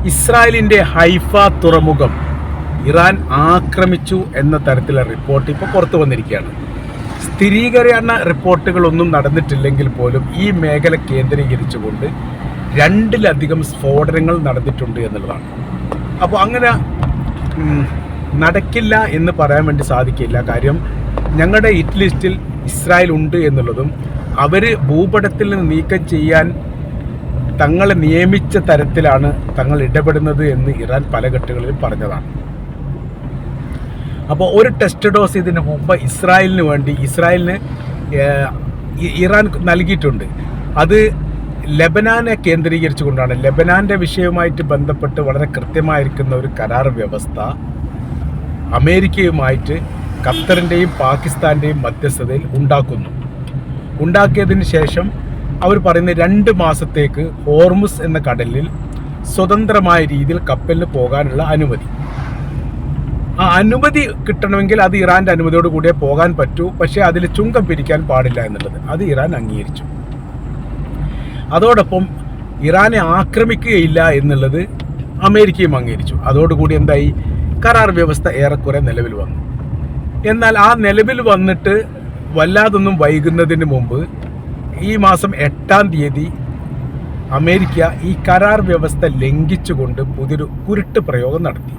ഇസ്രായേലിൻ്റെ ഹൈഫ തുറമുഖം ഇറാൻ ആക്രമിച്ചു എന്ന തരത്തിലുള്ള റിപ്പോർട്ട് ഇപ്പോൾ പുറത്തു വന്നിരിക്കുകയാണ്. സ്ഥിരീകരണ റിപ്പോർട്ടുകളൊന്നും നടന്നിട്ടില്ലെങ്കിൽ പോലും ഈ മേഖല കേന്ദ്രീകരിച്ചുകൊണ്ട് 2ലധികം സ്ഫോടനങ്ങൾ നടന്നിട്ടുണ്ട് എന്നുള്ളതാണ്. അപ്പോൾ അങ്ങനെ നടക്കില്ല എന്ന് പറയാൻ വേണ്ടി സാധിക്കില്ല. കാര്യം ഞങ്ങളുടെ ഹിറ്റ് ലിസ്റ്റിൽ ഇസ്രായേൽ ഉണ്ട് എന്നുള്ളതും അവർ ഭൂപടത്തിൽ നിന്ന് നീക്കം ചെയ്യാൻ തങ്ങളെ നിയമിച്ച തരത്തിലാണ് തങ്ങൾ ഇടപെടുന്നത് എന്ന് ഇറാൻ പല ഘട്ടങ്ങളിലും പറഞ്ഞതാണ്. അപ്പോൾ ഒരു ടെസ്റ്റ് ഡോസ് ഇതിന് മുമ്പ് ഇസ്രായേലിന് വേണ്ടി ഇറാൻ നൽകിയിട്ടുണ്ട്. അത് ലെബനാനെ കേന്ദ്രീകരിച്ചുകൊണ്ടാണ്. ലെബനാൻ്റെ വിഷയവുമായിട്ട് ബന്ധപ്പെട്ട് വളരെ കൃത്യമായിരിക്കുന്ന ഒരു കരാർ വ്യവസ്ഥ അമേരിക്കയുമായിട്ട് ഖത്തറിൻ്റെയും പാകിസ്ഥാൻ്റെയും മധ്യസ്ഥതയിൽ ഉണ്ടാക്കിയതിന് ശേഷം അവർ പറയുന്ന 2 മാസത്തേക്ക് ഹോർമുസ് എന്ന കടലിൽ സ്വതന്ത്രമായ രീതിയിൽ കപ്പലിന് പോകാനുള്ള അനുമതി. ആ അനുമതി കിട്ടണമെങ്കിൽ അത് ഇറാൻ്റെ അനുമതിയോട് കൂടിയേ പോകാൻ പറ്റൂ. പക്ഷേ അതിൽ ചുങ്കം പിരിക്കാൻ പാടില്ല എന്നുള്ളത് അത് ഇറാൻ അംഗീകരിച്ചു. അതോടൊപ്പം ഇറാനെ ആക്രമിക്കുകയില്ല എന്നുള്ളത് അമേരിക്കയും അംഗീകരിച്ചു. അതോടുകൂടി എന്തായി, കരാർ വ്യവസ്ഥ ഏറെക്കുറെ നിലവിൽ വന്നു. എന്നാൽ ആ നിലവിൽ വന്നിട്ട് വല്ലാതൊന്നും വൈകുന്നതിന് മുമ്പ് ഈ മാസം 8-ാം തീയതി അമേരിക്ക ഈ കരാർ വ്യവസ്ഥ ലംഘിച്ചുകൊണ്ട് പുതിയൊരു കുരുട്ട് പ്രയോഗം നടത്തി.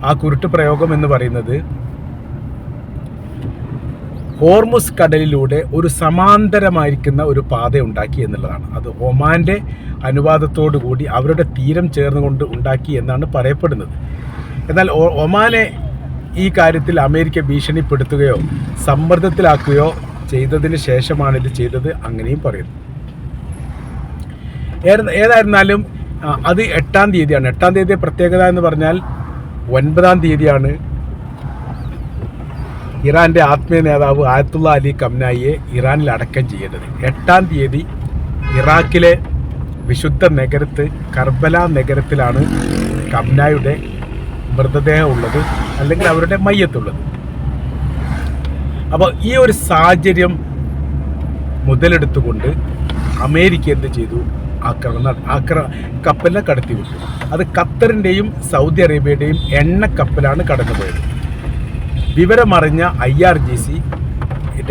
ആ കുരുട്ട് പ്രയോഗം എന്ന് പറയുന്നത് ഹോർമുസ് കടലിലൂടെ ഒരു സമാന്തരമായിരിക്കുന്ന ഒരു പാത ഉണ്ടാക്കി എന്നുള്ളതാണ്. അത് ഒമാൻ്റെ അനുവാദത്തോടു കൂടി അവരുടെ തീരം ചേർന്നുകൊണ്ട് ഉണ്ടാക്കി എന്നാണ് പറയപ്പെടുന്നത്. എന്നാൽ ഒമാനെ ഈ കാര്യത്തിൽ അമേരിക്ക ഭീഷണിപ്പെടുത്തുകയോ സമ്മർദ്ദത്തിലാക്കുകയോ ചെയ്തതിന് ശേഷമാണ് ഇത് ചെയ്തത്, അങ്ങനെയും പറയുന്നു. ഏതായിരുന്നാലും അത് 8-ാം തീയതിയാണ്. 8-ാം തീയതി പ്രത്യേകത എന്ന് പറഞ്ഞാൽ 9-ാം തീയതിയാണ് ഇറാൻ്റെ ആത്മീയ നേതാവ് ആയത്തുള്ള അലി ഖംനായിയെ ഇറാനിൽ അടക്കം ചെയ്യേണ്ടത്. 8-ാം തീയതി ഇറാഖിലെ വിശുദ്ധ നഗരത്ത് കർബല നഗരത്തിലാണ് ഖംനായിയുടെ മൃതദേഹം ഉള്ളത്, അല്ലെങ്കിൽ അവരുടെ മയ്യത്തുള്ളത്. അപ്പോൾ ഈ ഒരു സാഹചര്യം മുതലെടുത്തുകൊണ്ട് അമേരിക്ക എന്ത് ചെയ്തു, കപ്പലിനെ കടത്തിവിട്ടു. അത് ഖത്തറിൻ്റെയും സൗദി അറേബ്യയുടെയും എണ്ണക്കപ്പലാണ് കടന്നുപോയത്. വിവരമറിഞ്ഞ IRGC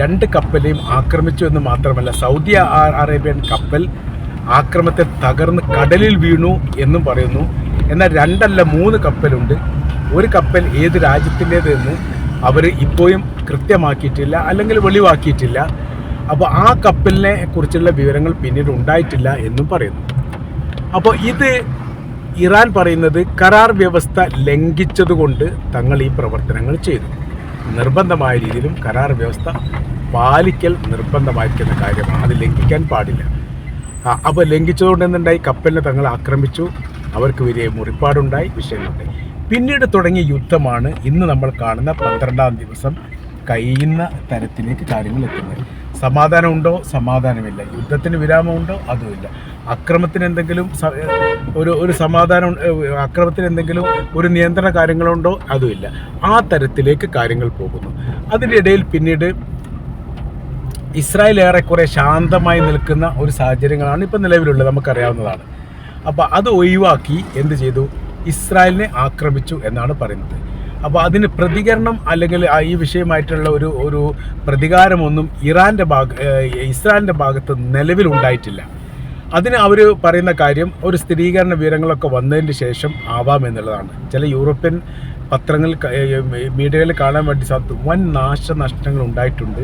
2 കപ്പലെയും ആക്രമിച്ചു എന്ന് മാത്രമല്ല, സൗദി അറേബ്യൻ കപ്പൽ ആക്രമണത്തെ തകർന്ന് കടലിൽ വീണു എന്നും പറയുന്നു. എന്നാൽ 2 അല്ല 3 കപ്പലുണ്ട്. ഒരു കപ്പൽ ഏത് രാജ്യത്തിൻ്റേത് എന്ന് അവർ ഇപ്പോഴും കൃത്യമാക്കിയിട്ടില്ല, അല്ലെങ്കിൽ വെളിവാക്കിയിട്ടില്ല. അപ്പോൾ ആ കപ്പലിനെ കുറിച്ചുള്ള വിവരങ്ങൾ പിന്നീട് ഉണ്ടായിട്ടില്ല എന്നും പറയുന്നു. അപ്പോൾ ഇത് ഇറാൻ പറയുന്നത് കരാർ വ്യവസ്ഥ ലംഘിച്ചതുകൊണ്ട് തങ്ങൾ ഈ പ്രവർത്തനങ്ങൾ ചെയ്തു. നിർബന്ധമായ രീതിയിലും കരാർ വ്യവസ്ഥ പാലിക്കൽ നിർബന്ധമായിരിക്കുന്ന കാര്യമാണ്, അത് ലംഘിക്കാൻ പാടില്ല. അപ്പോൾ ലംഘിച്ചതുകൊണ്ട് എന്തുണ്ടായി, കപ്പലിനെ തങ്ങൾ ആക്രമിച്ചു, അവർക്ക് വലിയ മുറിപ്പാടുണ്ടായി, വിഷയങ്ങളുണ്ടായി. പിന്നീട് തുടങ്ങിയ യുദ്ധമാണ് ഇന്ന് നമ്മൾ കാണുന്ന 12-ാം ദിവസം കഴിയുന്ന തരത്തിലേക്ക് കാര്യങ്ങൾ എത്തുന്നത്. സമാധാനമുണ്ടോ? സമാധാനമില്ല. യുദ്ധത്തിന് വിരാമമുണ്ടോ? അതുമില്ല. അക്രമത്തിന് എന്തെങ്കിലും ഒരു സമാധാനം, അക്രമത്തിന് എന്തെങ്കിലും ഒരു നിയന്ത്രണ കാര്യങ്ങളുണ്ടോ? അതുമില്ല. ആ തരത്തിലേക്ക് കാര്യങ്ങൾ പോകുന്നു. അതിൻ്റെ ഇടയിൽ പിന്നീട് ഇസ്രായേൽ ഏറെക്കുറെ ശാന്തമായി നിൽക്കുന്ന ഒരു സാഹചര്യങ്ങളാണ് ഇപ്പോൾ നിലവിലുള്ളത്, നമുക്കറിയാവുന്നതാണ്. അപ്പോൾ അത് ഒഴിവാക്കി എന്ത് ചെയ്തു, ഇസ്രായേലിനെ ആക്രമിച്ചു എന്നാണ് പറയുന്നത്. അപ്പോൾ അതിന് പ്രതികരണം അല്ലെങ്കിൽ ഈ വിഷയമായിട്ടുള്ള ഒരു പ്രതികാരമൊന്നും ഇസ്രായേലിൻ്റെ ഭാഗത്ത് നിലവിലുണ്ടായിട്ടില്ല. അതിന് അവർ പറയുന്ന കാര്യം ഒരു സ്ഥിരീകരണ വിവരങ്ങളൊക്കെ വന്നതിന് ശേഷം ആവാമെന്നുള്ളതാണ്. ചില യൂറോപ്യൻ പത്രങ്ങൾ മീഡിയകളിൽ കാണാൻ വേണ്ടി സാധിക്കും, വൻ നാശനഷ്ടങ്ങൾ ഉണ്ടായിട്ടുണ്ട്,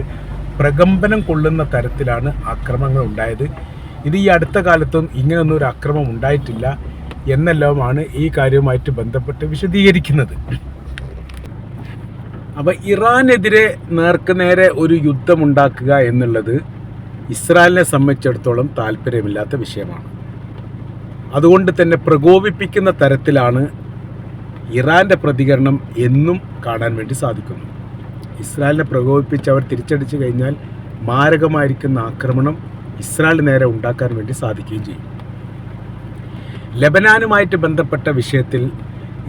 പ്രകമ്പനം കൊള്ളുന്ന തരത്തിലാണ് ആക്രമണങ്ങൾ ഉണ്ടായത്. ഇത് ഈ അടുത്ത കാലത്തും ഇങ്ങനെയൊന്നും ഒരു ആക്രമണം ഉണ്ടായിട്ടില്ല എന്നെല്ലാമാണ് ഈ കാര്യവുമായിട്ട് ബന്ധപ്പെട്ട് വിശദീകരിക്കുന്നത്. അപ്പോൾ ഇറാനെതിരെ നേർക്കുനേരെ ഒരു യുദ്ധമുണ്ടാക്കുക എന്നുള്ളത് ഇസ്രായേലിനെ സംബന്ധിച്ചിടത്തോളം താല്പര്യമില്ലാത്ത വിഷയമാണ്. അതുകൊണ്ട് തന്നെ പ്രകോപിപ്പിക്കുന്ന തരത്തിലാണ് ഇറാൻ്റെ പ്രതികരണം എന്നും കാണാൻ വേണ്ടി സാധിക്കുന്നു. ഇസ്രായേലിനെ പ്രകോപിപ്പിച്ച് അവർ തിരിച്ചടിച്ചു കഴിഞ്ഞാൽ മാരകമായിരിക്കുന്ന ആക്രമണം ഇസ്രായേലിന് നേരെ ഉണ്ടാക്കാൻ വേണ്ടി സാധിക്കുകയും ചെയ്യും. ലെബനാനുമായിട്ട് ബന്ധപ്പെട്ട വിഷയത്തിൽ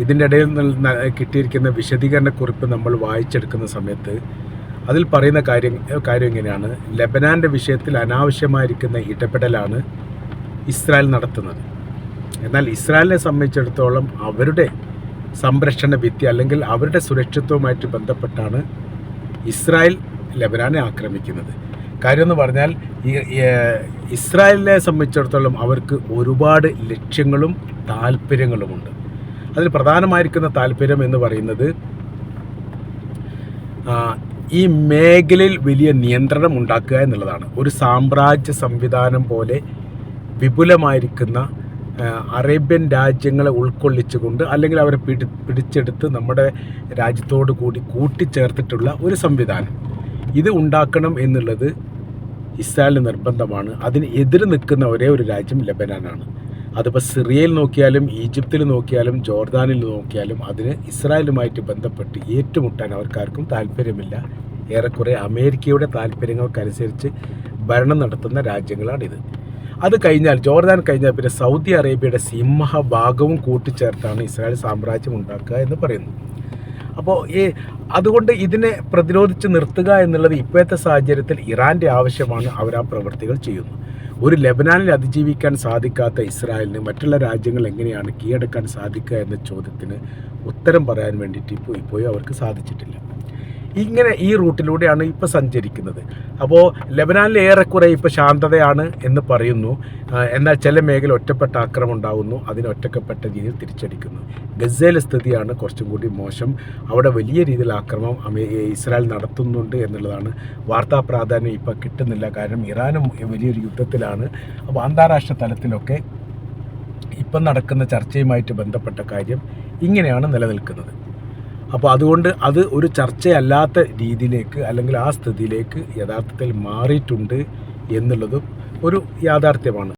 ഇതിൻ്റെ ഇടയിൽ കിട്ടിയിരിക്കുന്ന വിശദീകരണക്കുറിപ്പ് നമ്മൾ വായിച്ചെടുക്കുന്ന സമയത്ത് അതിൽ പറയുന്ന കാര്യം ഇങ്ങനെയാണ്. ലെബനാൻ്റെ വിഷയത്തിൽ അനാവശ്യമായിരിക്കുന്ന ഇടപെടലാണ് ഇസ്രായേൽ നടത്തുന്നത്. എന്നാൽ ഇസ്രായേലിനെ സംബന്ധിച്ചിടത്തോളം അവരുടെ സംരക്ഷണ ഭിത്തി അല്ലെങ്കിൽ അവരുടെ സുരക്ഷിതവുമായിട്ട് ബന്ധപ്പെട്ടാണ് ഇസ്രായേൽ ലെബനാനെ ആക്രമിക്കുന്നത്. കാര്യം എന്ന് പറഞ്ഞാൽ ഇസ്രായേലിനെ സംബന്ധിച്ചിടത്തോളം അവർക്ക് ഒരുപാട് ലക്ഷ്യങ്ങളും താല്പര്യങ്ങളുമുണ്ട്. അതിൽ പ്രധാനമായിരിക്കുന്ന താല്പര്യം എന്ന് പറയുന്നത് ഈ മേഖലയിൽ വലിയ നിയന്ത്രണം ഉണ്ടാക്കുക എന്നുള്ളതാണ്. ഒരു സാമ്രാജ്യ സംവിധാനം പോലെ വിപുലമായിരിക്കുന്ന അറേബ്യൻ രാജ്യങ്ങളെ ഉൾക്കൊള്ളിച്ചുകൊണ്ട് അല്ലെങ്കിൽ അവരെ പിടിച്ചെടുത്ത് നമ്മുടെ രാജ്യത്തോടു കൂടി കൂട്ടിച്ചേർത്തിട്ടുള്ള ഒരു സംവിധാനം ഇത് ഉണ്ടാക്കണം എന്നുള്ളത് ഇസ്രായേലിന് നിർബന്ധമാണ്. അതിന് എതിര് നിൽക്കുന്ന ഒരേ ഒരു രാജ്യം ലെബനാനാണ്. അതിപ്പോൾ സിറിയയിൽ നോക്കിയാലും ഈജിപ്തിൽ നോക്കിയാലും ജോർദാനിൽ നോക്കിയാലും അതിന് ഇസ്രായേലുമായിട്ട് ബന്ധപ്പെട്ട് ഏറ്റുമുട്ടാൻ അവർക്കാർക്കും താല്പര്യമില്ല. ഏറെക്കുറെ അമേരിക്കയുടെ താല്പര്യങ്ങൾക്കനുസരിച്ച് ഭരണം നടത്തുന്ന രാജ്യങ്ങളാണിത്. അത് കഴിഞ്ഞാൽ ജോർദാൻ കഴിഞ്ഞാൽ പിന്നെ സൗദി അറേബ്യയുടെ സിംഹഭാഗവും കൂട്ടിച്ചേർത്താണ് ഇസ്രായേൽ സാമ്രാജ്യം ഉണ്ടാക്കുക എന്ന് പറയുന്നു. അപ്പോൾ അതുകൊണ്ട് ഇതിനെ പ്രതിരോധിച്ച് നിർത്തുക എന്നുള്ളത് ഇപ്പോഴത്തെ സാഹചര്യത്തിൽ ഇറാൻ്റെ ആവശ്യമാണ്. അവർ ആ പ്രവൃത്തികൾ ചെയ്യുന്നു. ഒരു ലെബനാനിൽ അതിജീവിക്കാൻ സാധിക്കാത്ത ഇസ്രായേലിന് മറ്റുള്ള രാജ്യങ്ങൾ എങ്ങനെയാണ് കീഴടക്കാൻ സാധിക്കുക എന്ന ചോദ്യത്തിന് ഉത്തരം പറയാൻ വേണ്ടിയിട്ട് ഇപ്പോഴും അവർക്ക് സാധിച്ചിട്ടില്ല. ഇങ്ങനെ ഈ റൂട്ടിലൂടെയാണ് ഇപ്പോൾ സഞ്ചരിക്കുന്നത്. അപ്പോൾ ലെബനാനിൽ ഏറെക്കുറെ ഇപ്പോൾ ശാന്തതയാണ് എന്ന് പറയുന്നു. എന്നാൽ ചില മേഖല ഒറ്റപ്പെട്ട ആക്രമണം ഉണ്ടാകുന്നു, അതിന് ഒറ്റപ്പെട്ട രീതിയിൽ തിരിച്ചടിക്കുന്നു. ഗസയിലെ സ്ഥിതിയാണ് കുറച്ചും കൂടി മോശം. അവിടെ വലിയ രീതിയിൽ ആക്രമണം ഇസ്രായേൽ നടത്തുന്നുണ്ട് എന്നുള്ളതാണ്. വാർത്താ പ്രാധാന്യം ഇപ്പോൾ കിട്ടുന്നില്ല. കാരണം ഇറാനും വലിയൊരു യുദ്ധത്തിലാണ്. അപ്പോൾ അന്താരാഷ്ട്ര തലത്തിലൊക്കെ ഇപ്പം നടക്കുന്ന ചർച്ചയുമായിട്ട് ബന്ധപ്പെട്ട കാര്യം ഇങ്ങനെയാണ് നിലനിൽക്കുന്നത്. അപ്പോൾ അതുകൊണ്ട് അത് ഒരു ചർച്ചയല്ലാത്ത രീതിയിലേക്ക് അല്ലെങ്കിൽ ആ സ്ഥിതിയിലേക്ക് യഥാർത്ഥത്തിൽ മാറിയിട്ടുണ്ട് എന്നുള്ളതും ഒരു യാഥാർത്ഥ്യമാണ്.